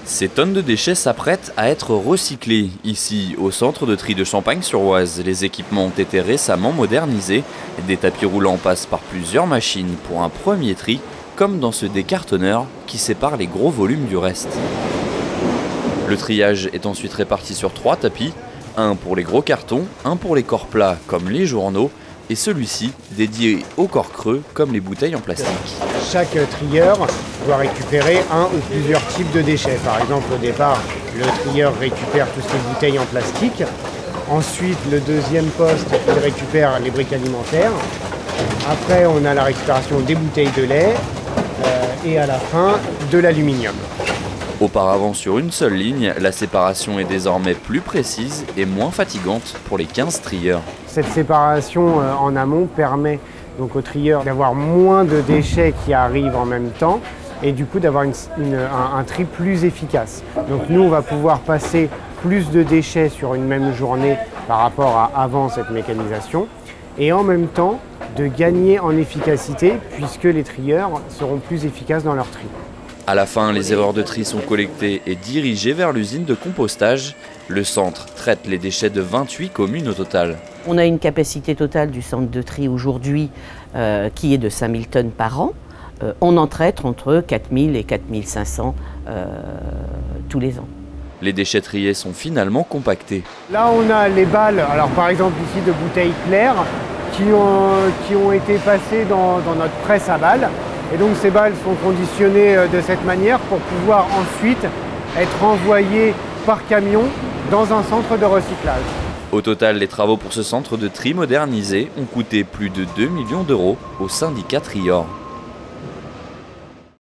Ces tonnes de déchets s'apprêtent à être recyclées. Ici, au centre de tri de Champagne-sur-Oise, les équipements ont été récemment modernisés. Des tapis roulants passent par plusieurs machines pour un premier tri, comme dans ce décartonneur qui sépare les gros volumes du reste. Le triage est ensuite réparti sur 3 tapis, un pour les gros cartons, un pour les corps plats comme les journaux, et celui-ci dédié aux corps creux comme les bouteilles en plastique. Chaque trieur doit récupérer un ou plusieurs types de déchets. Par exemple, au départ, le trieur récupère tout ce qui est bouteilles en plastique. Ensuite, le deuxième poste, il récupère les briques alimentaires. Après, on a la récupération des bouteilles de lait et à la fin, de l'aluminium. Auparavant, sur une seule ligne, la séparation est désormais plus précise et moins fatigante pour les 15 trieurs. Cette séparation en amont permet donc aux trieurs d'avoir moins de déchets qui arrivent en même temps et du coup d'avoir un tri plus efficace. Donc nous, on va pouvoir passer plus de déchets sur une même journée par rapport à avant cette mécanisation et en même temps de gagner en efficacité puisque les trieurs seront plus efficaces dans leur tri. À la fin, les erreurs de tri sont collectées et dirigées vers l'usine de compostage. Le centre traite les déchets de 28 communes au total. On a une capacité totale du centre de tri aujourd'hui qui est de 5000 tonnes par an. On en traite entre 4000 et 4500 tous les ans. Les déchets triés sont finalement compactés. Là, on a les balles, alors par exemple ici de bouteilles claires, qui ont été passées dans notre presse à balles. Et donc ces balles sont conditionnées de cette manière pour pouvoir ensuite être envoyées par camion dans un centre de recyclage. Au total, les travaux pour ce centre de tri modernisé ont coûté plus de 2 millions d'euros au syndicat Trior.